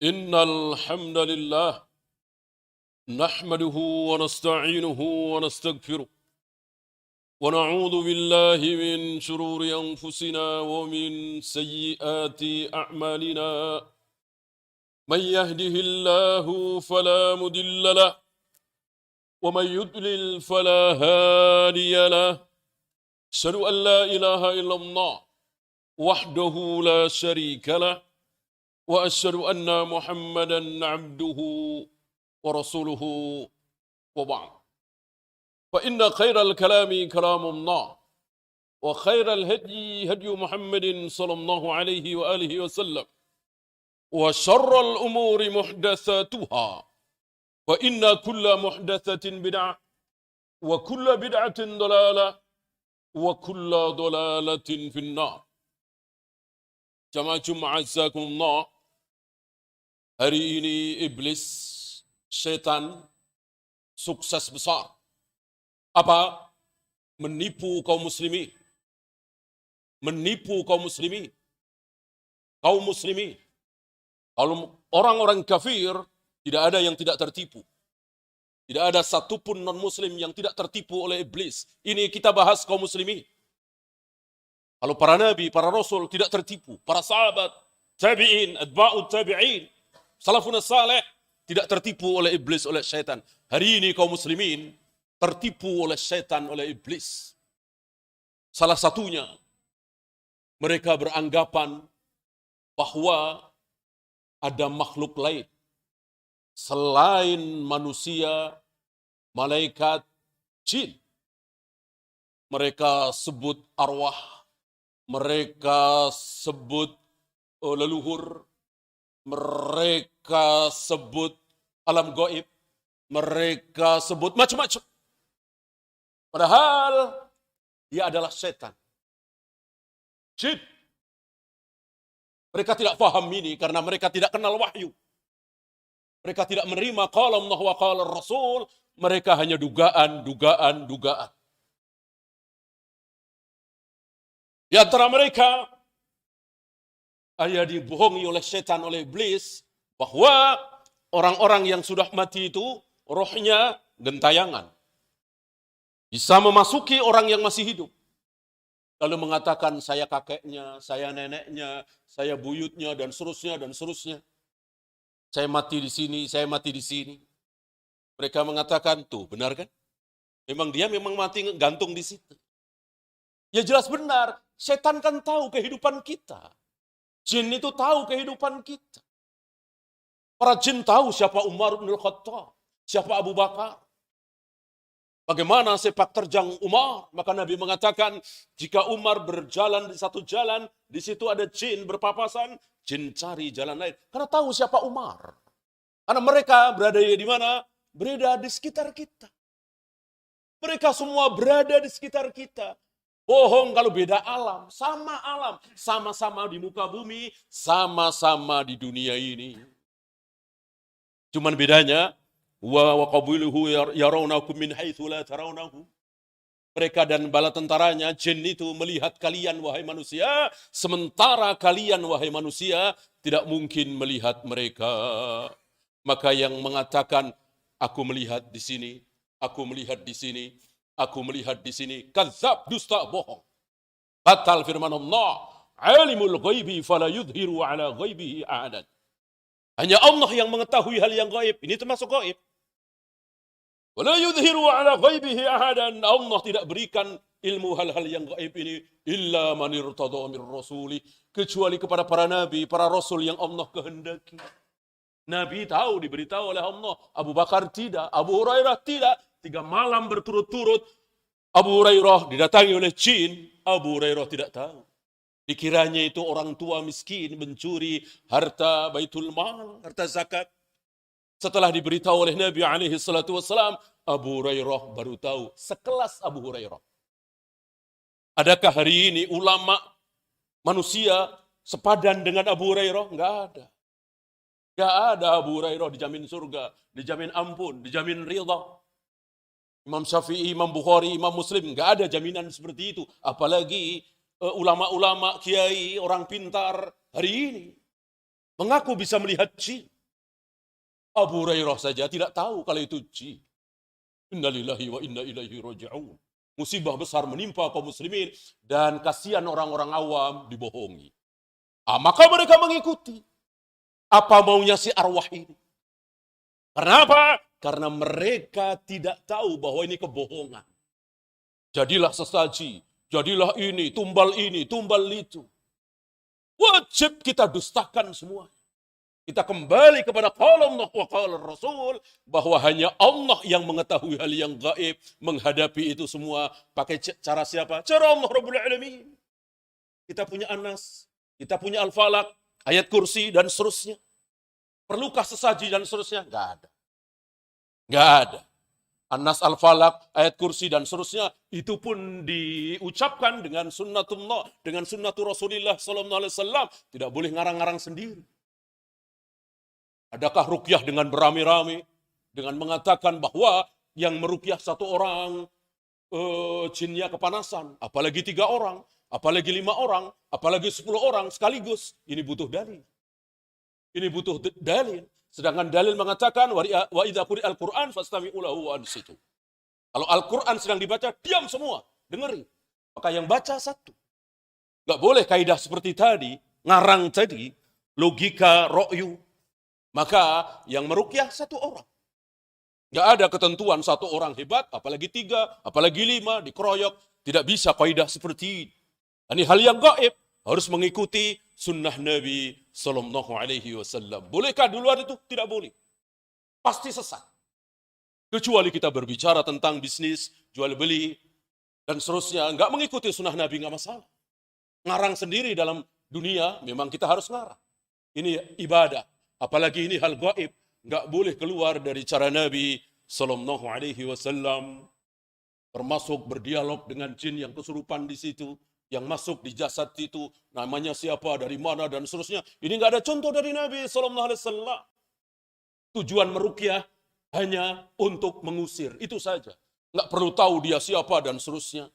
إن الحمد لله نحمده ونستعينه ونستغفره ونعوذ بالله من شرور أنفسنا ومن سيئات أعمالنا. من يهده الله فلا مضل له ومن يضلل فلا هادي له. أشهد أن لا إله إلا الله وحده لا شريك له وأشهد أن محمدا عبده ورسوله وبعد. فإن خير الكلام كلام الله وخير الهدي هدي محمد صلى الله عليه وآله وسلم وشر الأمور محدثاتها فإن كل محدثة بدعة وكل بدعة ضلالة وكل ضلالة في النار. Jamaah Jumat azakumullah. Hari ini iblis, setan, sukses besar. Apa? Menipu kaum muslimin. Menipu kaum muslimin. Kaum muslimin. Kalau orang-orang kafir, tidak ada yang tidak tertipu. Tidak ada satupun non-muslim yang tidak tertipu oleh iblis. Ini kita bahas kaum muslimin. Kalau para nabi, para rasul tidak tertipu. Para sahabat, tabi'in, atba'ut tabi'in, salafun salih tidak tertipu oleh iblis, oleh syaitan. Hari ini kaum muslimin tertipu oleh syaitan, oleh iblis. Salah satunya, mereka beranggapan bahwa ada makhluk lain selain manusia, malaikat, jin. Mereka sebut arwah, mereka sebut leluhur, mereka sebut alam gaib, mereka sebut macam-macam. Padahal dia adalah setan, jin. Mereka tidak paham ini karena mereka tidak kenal wahyu. Mereka tidak menerima qala Allah wa qala Rasul. Mereka hanya dugaan. Di antara mereka ada dibohongi oleh setan, oleh iblis, bahwa orang-orang yang sudah mati itu rohnya gentayangan. Bisa memasuki orang yang masih hidup. Lalu mengatakan saya kakeknya, saya neneknya, saya buyutnya, dan seterusnya, dan seterusnya. Saya mati di sini, saya mati di sini. Mereka mengatakan, tuh benar kan? Dia memang mati gantung di situ. Ya jelas benar, setan kan tahu kehidupan kita. Jin itu tahu kehidupan kita. Para jin tahu siapa Umar bin Khattab, siapa Abu Bakar. Bagaimana sepak terjang Umar? Maka Nabi mengatakan, jika Umar berjalan di satu jalan, di situ ada jin berpapasan, jin cari jalan lain. Karena tahu siapa Umar. Karena mereka berada di mana? Berada di sekitar kita. Mereka semua berada di sekitar kita. Bohong kalau beda alam. Sama-sama di muka bumi, sama-sama di dunia ini. Cuman bedanya, wa qabiluhu yarawnakum min haitsu la tarawnahu. Mereka dan bala tentaranya, jin itu melihat kalian wahai manusia, sementara kalian wahai manusia tidak mungkin melihat mereka. Maka yang mengatakan aku melihat di sini, aku melihat di sini, aku melihat di sini, kadzab, dusta, bohong. Batal firman Allah, alimul ghaibi fala yudhiru ala ghaibihi ahadan. Hanya Allah yang mengetahui hal yang gaib. Ini termasuk gaib. Wala yudhiru ala ghaibihi ahadan. Allah tidak berikan ilmu hal-hal yang gaib ini illa man irtada min rasuli, kecuali kepada para nabi, para rasul yang Allah kehendaki. Nabi tahu, diberitahu oleh Allah. Abu Bakar tidak, Abu Hurairah tidak. 3 malam berturut-turut Abu Hurairah didatangi oleh jin. Abu Hurairah tidak tahu. Dikiranya itu orang tua miskin mencuri harta baitul mal, harta zakat. Setelah diberitahu oleh Nabi SAW, Abu Hurairah baru tahu. Sekelas Abu Hurairah. Adakah hari ini ulama manusia sepadan dengan Abu Hurairah? Enggak ada. Enggak ada. Abu Hurairah dijamin surga, dijamin ampun, dijamin ridha. Imam Syafi'i, Imam Bukhari, Imam Muslim, enggak ada jaminan seperti itu. Apalagi ulama-ulama, kiai, orang pintar hari ini mengaku bisa melihat jin. Abu Hurairah saja tidak tahu kalau itu jin. Innalillahi wa inna ilaihi raji'un. Musibah besar menimpa kaum muslimin dan kasihan orang-orang awam dibohongi. Maka mereka mengikuti apa maunya si arwah ini. Karena apa? Karena mereka tidak tahu bahwa ini kebohongan. Jadilah sesaji, jadilah ini, tumbal itu. Wajib kita dustakan semua. Kita kembali kepada qala Allah wa qala Rasul, bahwa hanya Allah yang mengetahui hal yang gaib, menghadapi itu semua pakai cara siapa? Cara Allah Rabbul Alamin. Kita punya An-Nas, kita punya Al-Falaq, ayat kursi dan seterusnya. Perlukah sesaji dan seterusnya? Enggak ada. Enggak ada. An-Nas, Al-Falaq, ayat kursi dan seterusnya, itu pun diucapkan dengan sunnatullah, dengan sunnatul Rasulullah SAW. Tidak boleh ngarang-ngarang sendiri. Adakah ruqyah dengan beramai-ramai, dengan mengatakan bahwa yang meruqyah satu orang jinnya kepanasan, apalagi 3 orang, apalagi 5 orang, apalagi 10 orang sekaligus, ini butuh dalil. Ini butuh dalil. Sedangkan dalil mengatakan wa idza quri'al Qur'an fastami'u lahu wa ansitu. Kalau Al-Qur'an sedang dibaca, diam semua, dengerin. Maka yang baca satu. Enggak boleh kaidah seperti tadi, ngarang tadi, logika ro'yu. Maka yang meruqyah 1 orang. Enggak ada ketentuan 1 orang hebat, apalagi 3, apalagi 5, dikeroyok. Tidak bisa kaidah seperti ini. Ini hal yang gaib, harus mengikuti sunnah Nabi Sallallahu Alaihi Wasallam. Bolehkah duluan itu? Tidak boleh. Pasti sesat. Kecuali kita berbicara tentang bisnis, jual beli, dan seterusnya. Enggak mengikuti sunnah Nabi, enggak masalah. Ngarang sendiri dalam dunia, memang kita harus ngarang. Ini ibadah. Apalagi ini hal gaib. Enggak boleh keluar dari cara Nabi Sallallahu Alaihi Wasallam. Termasuk berdialog dengan jin yang kesurupan di situ. Yang masuk di jasad itu, namanya siapa, dari mana, dan seterusnya. Ini enggak ada contoh dari Nabi SAW. Tujuan meruqyah hanya untuk mengusir, itu saja. Enggak perlu tahu dia siapa, dan seterusnya.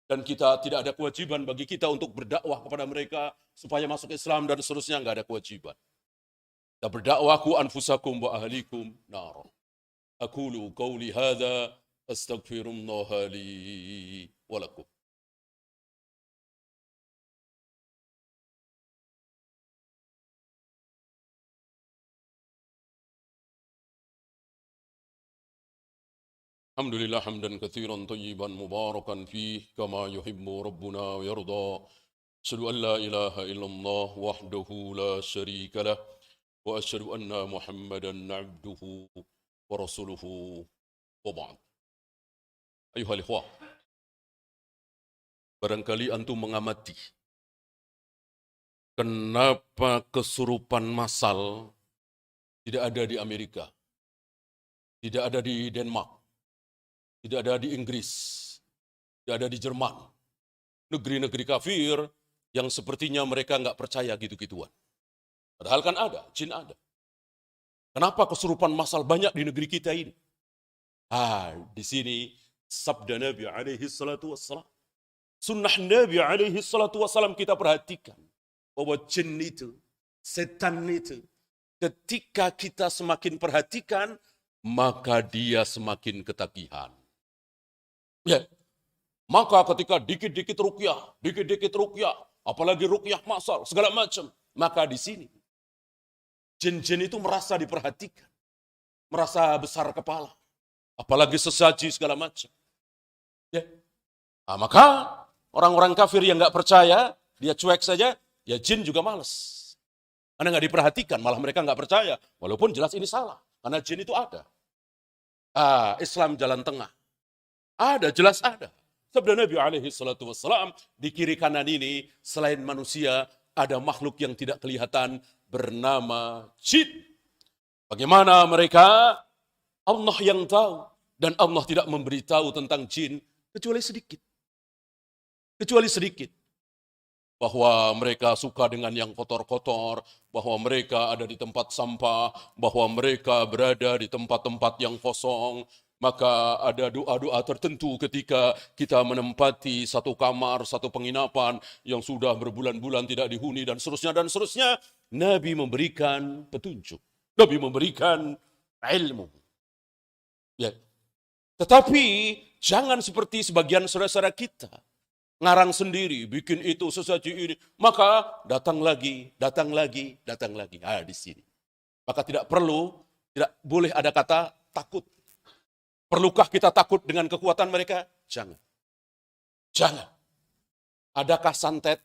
Dan kita tidak ada kewajiban bagi kita untuk berdakwah kepada mereka, supaya masuk Islam, dan seterusnya, enggak ada kewajiban. Kita berdakwah ku anfusakum wa ahlikum nar. Aqulu qawli hadha, astaghfirullah li wa lakum. Alhamdulillah hamdan katsiran tayyiban mubarakan fih kama yuhibbu rabbuna wa yarda. Asyhadu an la ilaha illallah wahdahu la syarika lah wa asyhadu anna Muhammadan abduhu wa rasuluhu wa ba'd. Ayuhal ikhwah, barangkali antum mengamati kenapa kesurupan massal tidak ada di Amerika, tidak ada di Denmark, tidak ada di Inggris, tidak ada di Jerman. Negeri-negeri kafir yang sepertinya mereka nggak percaya gitu-gituan. Padahal kan ada, jin ada. Kenapa kesurupan massal banyak di negeri kita ini? Di sini sabda Nabi alaihi salatu wassalam. Sunnah Nabi alaihi salatu wassalam kita perhatikan. Bahwa jin itu, setan itu, ketika kita semakin perhatikan, maka dia semakin ketagihan. Ya, maka ketika dikit-dikit ruqyah, apalagi ruqyah massal, segala macam, maka di sini jin-jin itu merasa diperhatikan, merasa besar kepala, apalagi sesaji segala macam. Ya, maka orang-orang kafir yang nggak percaya, dia cuek saja, ya jin juga males. Karena nggak diperhatikan, malah mereka nggak percaya, walaupun jelas ini salah, karena jin itu ada. Islam jalan tengah. Ada, jelas ada. Sabda Nabi alaihi salatu wassalam, di kiri kanan ini selain manusia ada makhluk yang tidak kelihatan bernama jin. Bagaimana mereka? Allah yang tahu, dan Allah tidak memberitahu tentang jin kecuali sedikit. Kecuali sedikit. Bahwa mereka suka dengan yang kotor-kotor, bahwa mereka ada di tempat sampah, bahwa mereka berada di tempat-tempat yang kosong. Maka ada doa-doa tertentu ketika kita menempati satu kamar, satu penginapan yang sudah berbulan-bulan tidak dihuni dan seterusnya dan seterusnya. Nabi memberikan petunjuk. Nabi memberikan ilmu. Ya. Tetapi jangan seperti sebagian saudara-saudara kita. Ngarang sendiri, bikin itu, sesaji ini. Maka datang lagi, datang lagi, datang lagi. Di sini. Maka tidak boleh ada kata takut. Perlukah kita takut dengan kekuatan mereka? Jangan. Jangan. Adakah santet,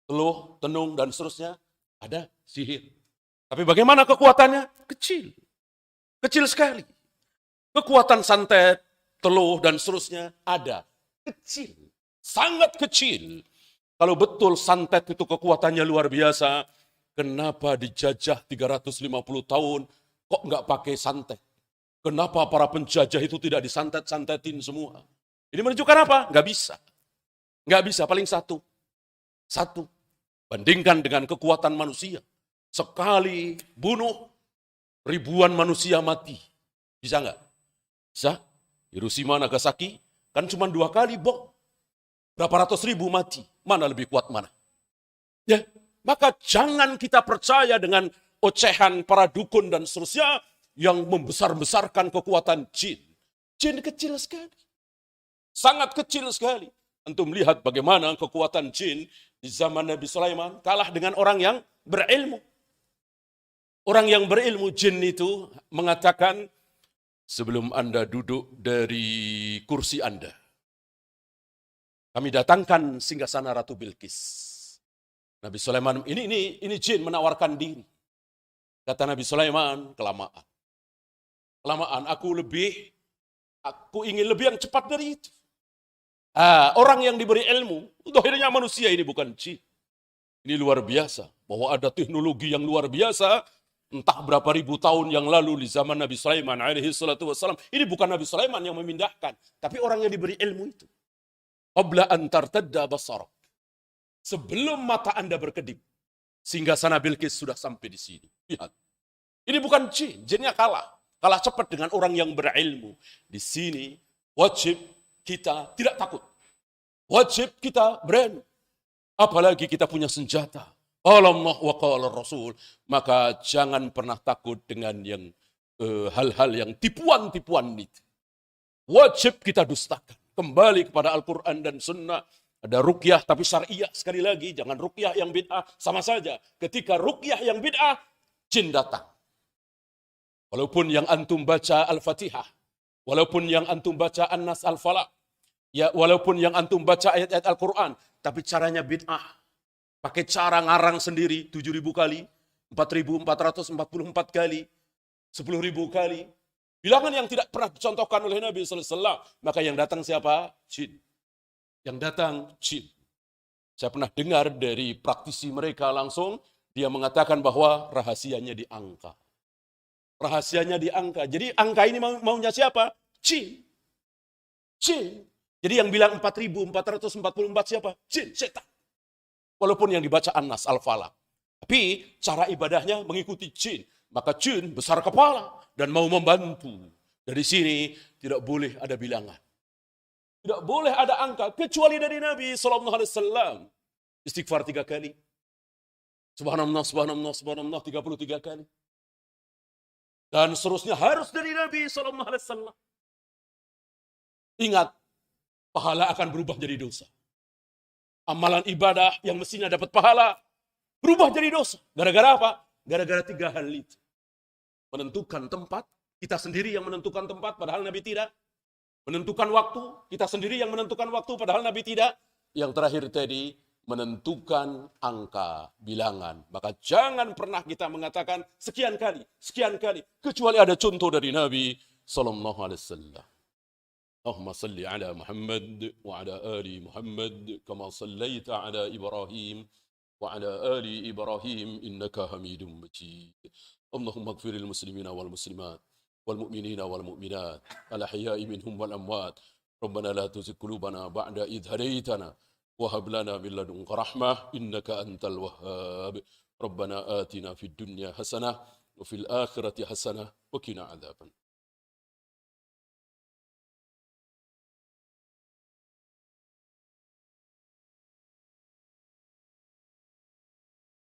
teluh, tenung, dan seterusnya? Ada sihir. Tapi bagaimana kekuatannya? Kecil. Kecil sekali. Kekuatan santet, teluh, dan seterusnya ada. Kecil. Sangat kecil. Kalau betul santet itu kekuatannya luar biasa, kenapa dijajah 350 tahun kok nggak pakai santet? Kenapa para penjajah itu tidak disantet-santetin semua? Ini menunjukkan apa? Nggak bisa. Nggak bisa, paling satu. Satu. Bandingkan dengan kekuatan manusia. Sekali bunuh, ribuan manusia mati. Bisa nggak? Bisa. Hiroshima, Nagasaki, kan cuma 2 kali bom. Berapa ratus ribu mati. Mana lebih kuat mana? Ya, maka jangan kita percaya dengan ocehan para dukun dan seterusnya yang membesar-besarkan kekuatan jin. Jin kecil sekali. Sangat kecil sekali. Antum melihat bagaimana kekuatan jin di zaman Nabi Sulaiman kalah dengan orang yang berilmu. Orang yang berilmu jin itu mengatakan, sebelum Anda duduk dari kursi Anda, kami datangkan singgasana Ratu Bilqis. Nabi Sulaiman, ini jin menawarkan diri. Kata Nabi Sulaiman, kelamaan. Kelamaan, aku ingin lebih yang cepat dari itu. Orang yang diberi ilmu, akhirnya manusia ini bukan jin. Ini luar biasa. Bahwa ada teknologi yang luar biasa, entah berapa ribu tahun yang lalu di zaman Nabi Sulaiman alaihi salatu wassalam. Ini bukan Nabi Sulaiman yang memindahkan, tapi orang yang diberi ilmu itu. Qabla an tartadda basarak. Sebelum mata Anda berkedip, singgasana Bilqis sudah sampai di sini. Lihat. Ini bukan jin, jinnya kalah. Kalah cepat dengan orang yang berilmu. Di sini wajib kita tidak takut. Wajib kita berani. Apalagi kita punya senjata. Qala Allah wa qala Rasul. Maka jangan pernah takut dengan yang hal-hal yang tipuan-tipuan itu. Wajib kita dustakan. Kembali kepada Al-Quran dan Sunnah. Ada ruqyah tapi syariah. Sekali lagi, jangan ruqyah yang bid'ah. Sama saja. Ketika ruqyah yang bid'ah, jin datang. Walaupun yang antum baca Al-Fatihah. Walaupun yang antum baca An-Nas Al-Falaq. Ya, walaupun yang antum baca ayat-ayat Al-Quran. Tapi caranya bid'ah. Pakai cara ngarang sendiri 7.000 kali. 4.444 kali. 10.000 kali. Bilangan yang tidak pernah dicontohkan oleh Nabi sallallahu alaihi wasallam. Maka yang datang siapa? Jin. Yang datang jin. Saya pernah dengar dari praktisi mereka langsung, dia mengatakan bahwa rahasianya di angka. Rahasianya di angka. Jadi angka ini maunya siapa? Jin. Jin. Jadi yang bilang 4.444 siapa? Jin, setan. Walaupun yang dibaca An-Nas Al-Falaq. Tapi cara ibadahnya mengikuti jin. Maka jin besar kepala dan mau membantu. Dari sini tidak boleh ada bilangan. Tidak boleh ada angka kecuali dari Nabi sallallahu alaihi wasallam. Istighfar 3 kali. Subhanallah, subhanallah, subhanallah 33 kali. Dan seterusnya harus dari Nabi sallallahu alaihi wasallam. Ingat, pahala akan berubah jadi dosa. Amalan ibadah yang mestinya dapat pahala berubah jadi dosa. Gara-gara apa? Gara-gara 3 hal itu. Menentukan tempat, kita sendiri yang menentukan tempat, padahal Nabi tidak. Menentukan waktu, kita sendiri yang menentukan waktu, padahal Nabi tidak. Yang terakhir tadi, menentukan angka, bilangan. Maka jangan pernah kita mengatakan sekian kali, kecuali ada contoh dari Nabi sallallahu alaihi wasallam. Allahumma salli ala Muhammad wa ala ali Muhammad kama sallaita ala Ibrahim wa ala ali Ibrahim innaka Hamidum Majid. اللهم اغفر للمسلمين والمسلمات والمؤمنين والمؤمنات الأحياء منهم والأموات ربنا لا تزغ قلوبنا بعد إذ هديتنا وهب لنا من لدنك رحمة إنك أنت الوهاب ربنا آتنا في الدنيا حسنة وفي الآخرة حسنة وقنا عذاب النار